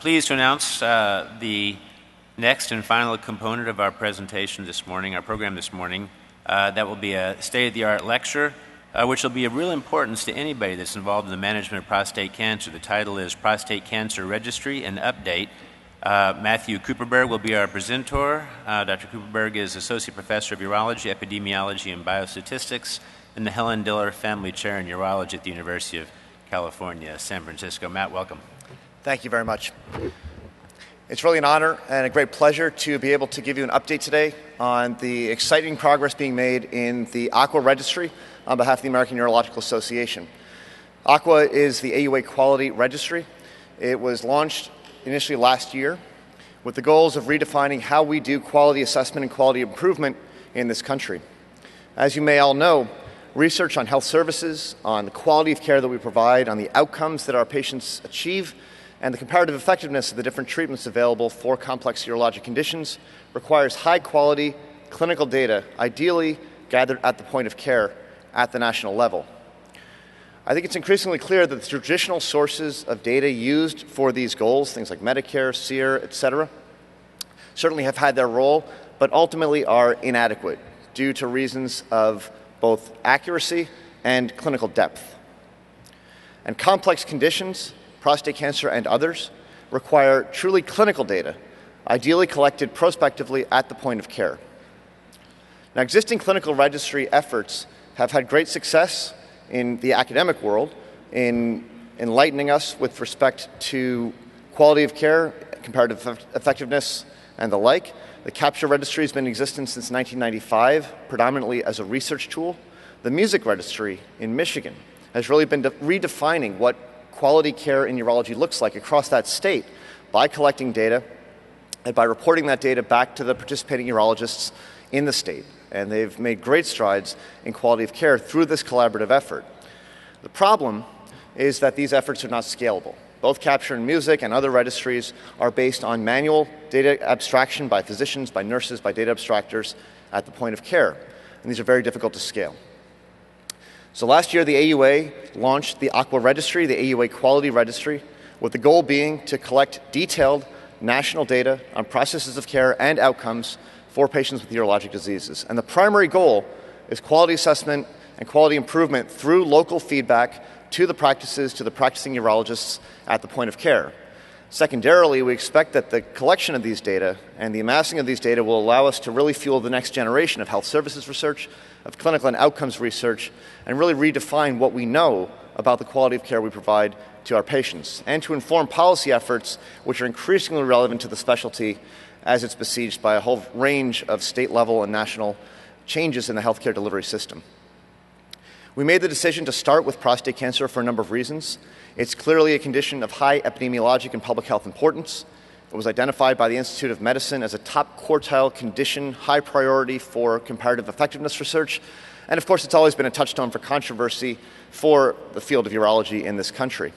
pleased to announce the next and final component of our presentation this morning, our program this morning. That will be a state-of-the-art lecture, which will be of real importance to anybody that's involved in the management of prostate cancer. The title is Prostate Cancer Registry and Update. Matthew Cooperberg will be our presenter. Dr. Cooperberg is Associate Professor of Urology, Epidemiology, and Biostatistics in the Helen Diller Family Chair in Urology at the University of California, San Francisco. Matt, welcome. Thank you very much. It's really an honor and a great pleasure to be able to give you an update today on the exciting progress being made in the AQUA registry on behalf of the American Urological Association. AQUA is the AUA Quality registry. It was launched initially last year with the goals of redefining how we do quality assessment and quality improvement in this country. As you may all know, research on health services, on the quality of care that we provide, on the outcomes that our patients achieve, and the comparative effectiveness of the different treatments available for complex urologic conditions requires high-quality clinical data, ideally gathered at the point of care at the national level. I think it's increasingly clear that the traditional sources of data used for these goals, things like Medicare, SEER, etc., certainly have had their role, but ultimately are inadequate due to reasons of both accuracy and clinical depth. And complex conditions, prostate cancer and others, require truly clinical data, ideally collected prospectively at the point of care. Now, existing clinical registry efforts have had great success in the academic world in enlightening us with respect to quality of care, comparative effectiveness, and the like. The CAPTCHA registry has been in existence since 1995, predominantly as a research tool. The music registry in Michigan has really been redefining what quality care in urology looks like across that state by collecting data and by reporting that data back to the participating urologists in the state. And they've made great strides in quality of care through this collaborative effort. The problem is that these efforts are not scalable. Both CAPTCHA and music and other registries are based on manual data abstraction by physicians, by nurses, by data abstractors at the point of care. And these are very difficult to scale. So last year, the AUA launched the AQUA registry, the AUA Quality registry, with the goal being to collect detailed national data on processes of care and outcomes for patients with urologic diseases. And the primary goal is quality assessment and quality improvement through local feedback to the practices, to the practicing urologists at the point of care. Secondarily, we expect that the collection of these data and the amassing of these data will allow us to really fuel the next generation of health services research, of clinical and outcomes research, and really redefine what we know about the quality of care we provide to our patients, and to inform policy efforts which are increasingly relevant to the specialty as it's besieged by a whole range of state-level and national changes in the healthcare delivery system. We made the decision to start with prostate cancer for a number of reasons. It's clearly a condition of high epidemiologic and public health importance. It was identified by the Institute of Medicine as a top quartile condition, high priority for comparative effectiveness research. And of course, it's always been a touchstone for controversy for the field of urology in this country.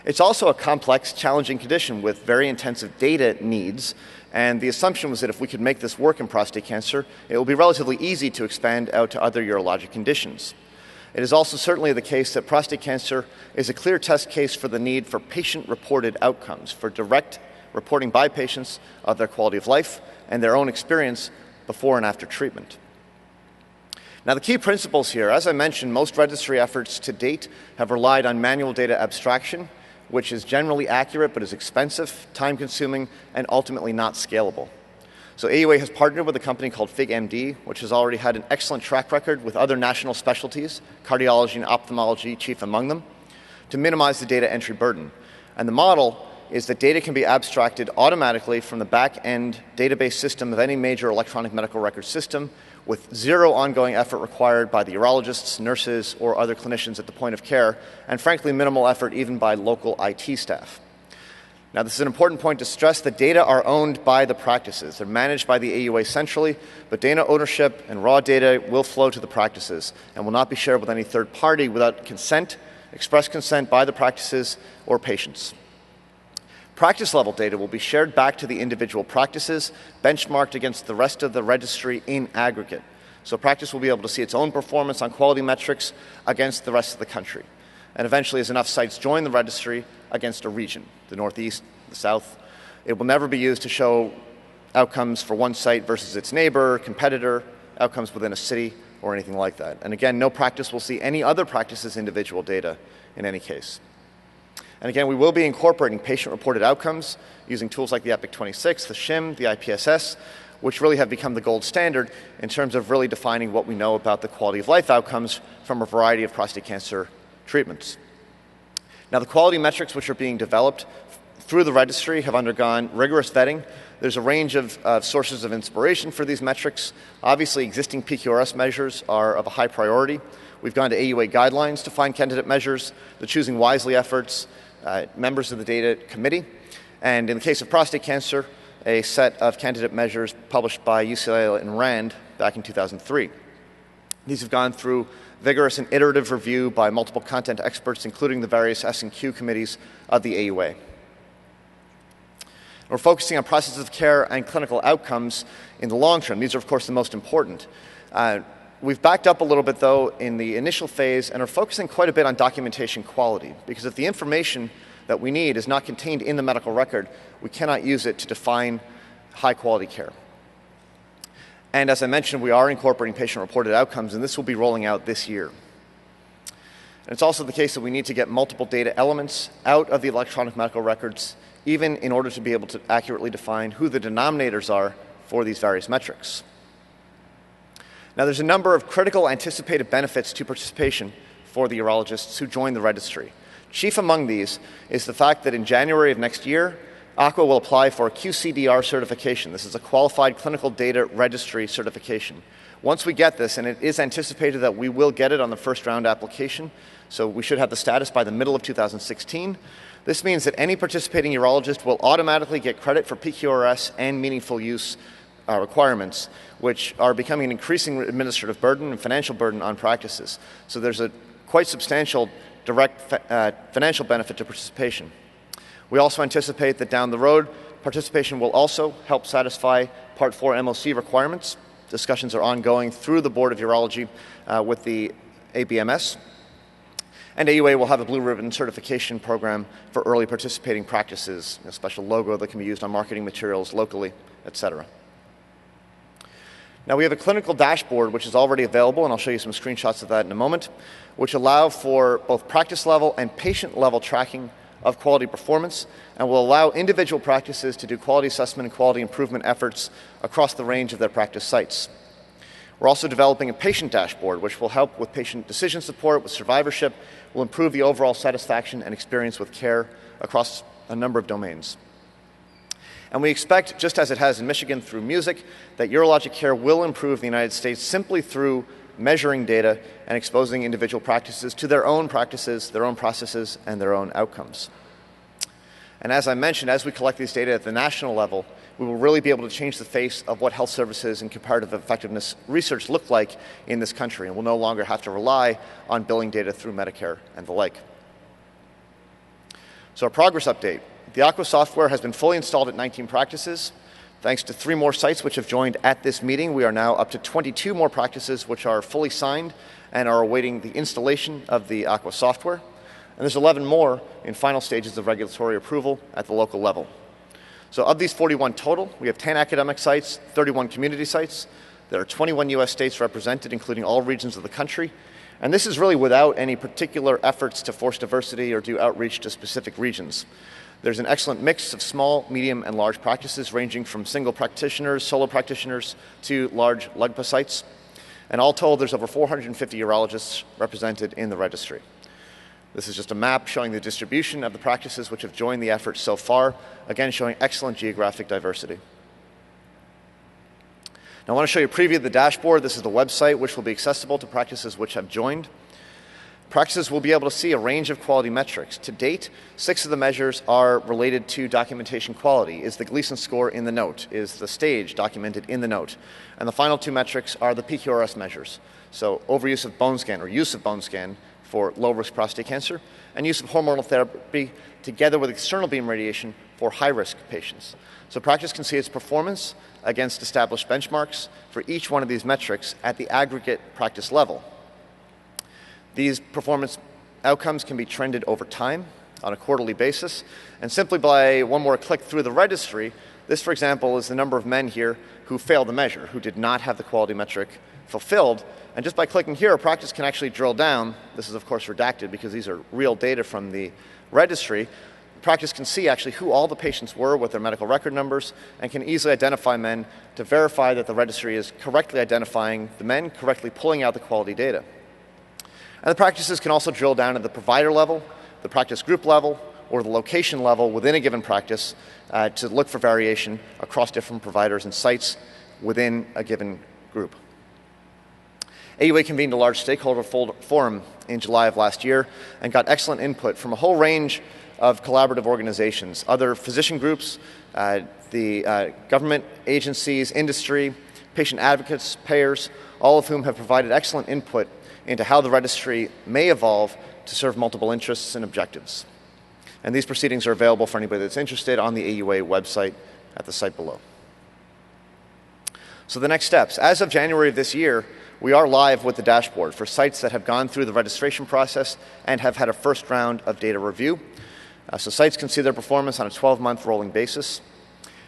It's also a complex, challenging condition with very intensive data needs. And the assumption was that if we could make this work in prostate cancer, it will be relatively easy to expand out to other urologic conditions. It is also certainly the case that prostate cancer is a clear test case for the need for patient-reported outcomes, for direct reporting by patients of their quality of life and their own experience before and after treatment. Now, the key principles here, as I mentioned, most registry efforts to date have relied on manual data abstraction, which is generally accurate but is expensive, time-consuming, and ultimately not scalable. So AUA has partnered with a company called FigMD, which has already had an excellent track record with other national specialties, cardiology and ophthalmology chief among them, to minimize the data entry burden. And the model is that data can be abstracted automatically from the back-end database system of any major electronic medical record system with zero ongoing effort required by the urologists, nurses, or other clinicians at the point of care, and frankly, minimal effort even by local IT staff. Now, this is an important point to stress that data are owned by the practices. They're managed by the AUA centrally, but data ownership and raw data will flow to the practices and will not be shared with any third party without consent, express consent by the practices or patients. Practice-level data will be shared back to the individual practices, benchmarked against the rest of the registry in aggregate. So practice will be able to see its own performance on quality metrics against the rest of the country. And eventually, as enough sites join the registry, against a region, the Northeast, the South. It will never be used to show outcomes for one site versus its neighbor, competitor, outcomes within a city, or anything like that. And again, no practice will see any other practice's individual data in any case. And again, we will be incorporating patient-reported outcomes using tools like the EPIC 26, the SHIM, the IPSS, which really have become the gold standard in terms of really defining what we know about the quality of life outcomes from a variety of prostate cancer treatments. Now, the quality metrics which are being developed through the registry have undergone rigorous vetting. There's a range of sources of inspiration for these metrics. Obviously, existing PQRS measures are of a high priority. We've gone to AUA guidelines to find candidate measures, the Choosing Wisely efforts, members of the data committee, and in the case of prostate cancer, a set of candidate measures published by UCLA and RAND back in 2003. These have gone through vigorous and iterative review by multiple content experts, including the various S&Q committees of the AUA. We're focusing on processes of care and clinical outcomes in the long term. These are, of course, the most important. We've backed up a little bit, though, in the initial phase and are focusing quite a bit on documentation quality, because if the information that we need is not contained in the medical record, we cannot use it to define high-quality care. And as I mentioned, we are incorporating patient-reported outcomes, and this will be rolling out this year. And it's also the case that we need to get multiple data elements out of the electronic medical records, even in order to be able to accurately define who the denominators are for these various metrics. Now, there's a number of critical anticipated benefits to participation for the urologists who join the registry. Chief among these is the fact that in January of next year, AQUA will apply for a QCDR certification. This is a Qualified Clinical Data Registry certification. Once we get this, and it is anticipated that we will get it on the first round application, so we should have the status by the middle of 2016, this means that any participating urologist will automatically get credit for PQRS and meaningful use requirements, which are becoming an increasing administrative burden and financial burden on practices. So there's a quite substantial direct financial benefit to participation. We also anticipate that down the road, participation will also help satisfy Part 4 MOC requirements. Discussions are ongoing through the Board of Urology with the ABMS. And AUA will have a Blue Ribbon certification program for early participating practices, a special logo that can be used on marketing materials locally, etc. Now, we have a clinical dashboard which is already available, and I'll show you some screenshots of that in a moment, which allow for both practice level and patient level tracking of quality performance, and will allow individual practices to do quality assessment and quality improvement efforts across the range of their practice sites. We're also developing a patient dashboard, which will help with patient decision support, with survivorship, will improve the overall satisfaction and experience with care across a number of domains. And we expect, just as it has in Michigan through music, that urologic care will improve in the United States simply through measuring data and exposing individual practices to their own practices, their own processes, and their own outcomes. And as I mentioned, as we collect these data at the national level, we will really be able to change the face of what health services and comparative effectiveness research look like in this country, and we'll no longer have to rely on billing data through Medicare and the like. So a progress update. The AQUA software has been fully installed at 19 practices. Thanks to 3 more sites which have joined at this meeting, we are now up to 22 more practices which are fully signed and are awaiting the installation of the AQUA software. And there's 11 more in final stages of regulatory approval at the local level. So of these 41 total, we have 10 academic sites, 31 community sites. There are 21 US states represented, including all regions of the country. And this is really without any particular efforts to force diversity or do outreach to specific regions. There's an excellent mix of small, medium, and large practices ranging from single practitioners, solo practitioners, to large LUGPA sites. And all told, there's over 450 urologists represented in the registry. This is just a map showing the distribution of the practices which have joined the effort so far, again showing excellent geographic diversity. Now I want to show you a preview of the dashboard. This is the website which will be accessible to practices which have joined. Practices will be able to see a range of quality metrics. To date, 6 of the measures are related to documentation quality. Is the Gleason score in the note? Is the stage documented in the note? And the final 2 metrics are the PQRS measures. So overuse of bone scan or use of bone scan for low-risk prostate cancer, and use of hormonal therapy together with external beam radiation for high-risk patients. So practice can see its performance against established benchmarks for each one of these metrics at the aggregate practice level. These performance outcomes can be trended over time, on a quarterly basis. And simply by one more click through the registry, this, for example, is the number of men here who failed the measure, who did not have the quality metric fulfilled. And just by clicking here, a practice can actually drill down. This is, of course, redacted because these are real data from the registry. Practice can see actually who all the patients were with their medical record numbers and can easily identify men to verify that the registry is correctly identifying the men, correctly pulling out the quality data. And the practices can also drill down at the provider level, the practice group level, or the location level within a given practice to look for variation across different providers and sites within a given group. AUA convened a large stakeholder forum in July of last year and got excellent input from a whole range of collaborative organizations, other physician groups, the government agencies, industry, patient advocates, payers, all of whom have provided excellent input into how the registry may evolve to serve multiple interests and objectives. And these proceedings are available for anybody that's interested on the AUA website at the site below. So the next steps. As of January of this year, we are live with the dashboard for sites that have gone through the registration process and have had a first round of data review. So sites can see their performance on a 12-month rolling basis.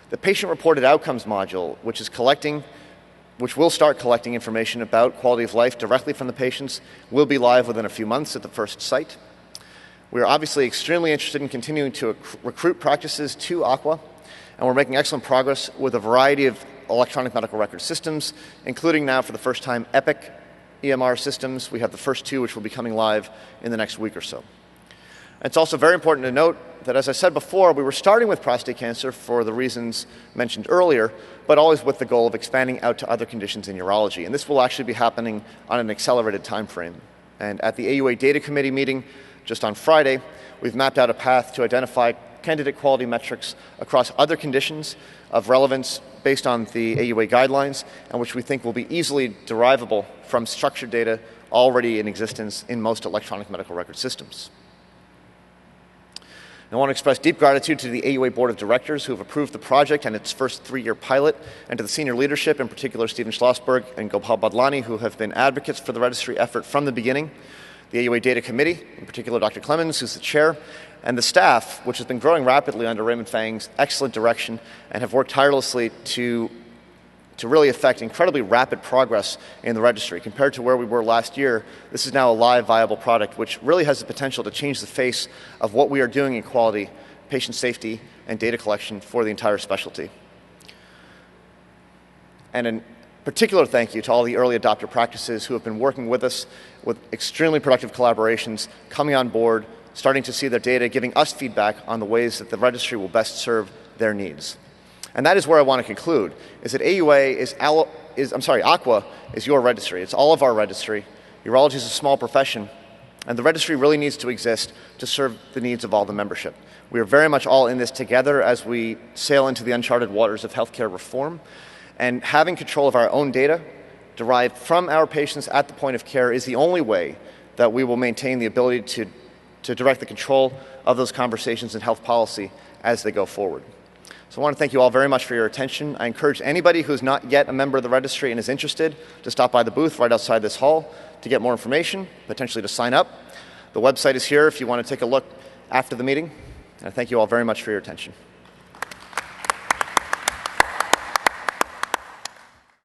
The patient-reported outcomes module, which will start collecting information about quality of life directly from the patients, will be live within a few months at the first site. We are obviously extremely interested in continuing to recruit practices to AQUA, and we're making excellent progress with a variety of electronic medical record systems, including now for the first time Epic EMR systems. We have the first two which will be coming live in the next week or so. It's also very important to note that, as I said before, we were starting with prostate cancer for the reasons mentioned earlier, but always with the goal of expanding out to other conditions in urology. And this will actually be happening on an accelerated time frame. And at the AUA Data Committee meeting just on Friday, we've mapped out a path to identify candidate quality metrics across other conditions of relevance based on the AUA guidelines, and which we think will be easily derivable from structured data already in existence in most electronic medical record systems. I want to express deep gratitude to the AUA Board of Directors who have approved the project and its first 3-year pilot, and to the senior leadership, in particular Stephen Schlossberg and Gopal Badlani, who have been advocates for the registry effort from the beginning, the AUA Data Committee, in particular Dr. Clemens, who's the chair, and the staff, which has been growing rapidly under Raymond Fang's excellent direction and have worked tirelessly to really affect incredibly rapid progress in the registry. Compared to where we were last year, this is now a live, viable product which really has the potential to change the face of what we are doing in quality, patient safety, and data collection for the entire specialty. And in particular thank you to all the early adopter practices who have been working with us with extremely productive collaborations, coming on board, starting to see their data, giving us feedback on the ways that the registry will best serve their needs. And that is where I want to conclude, is that AQUA is your registry. It's all of our registry. Urology is a small profession, and the registry really needs to exist to serve the needs of all the membership. We are very much all in this together as we sail into the uncharted waters of healthcare reform, and having control of our own data derived from our patients at the point of care is the only way that we will maintain the ability to direct the control of those conversations in health policy as they go forward. So I want to thank you all very much for your attention. I encourage anybody who's not yet a member of the registry and is interested to stop by the booth right outside this hall to get more information, potentially to sign up. The website is here if you want to take a look after the meeting. And I thank you all very much for your attention.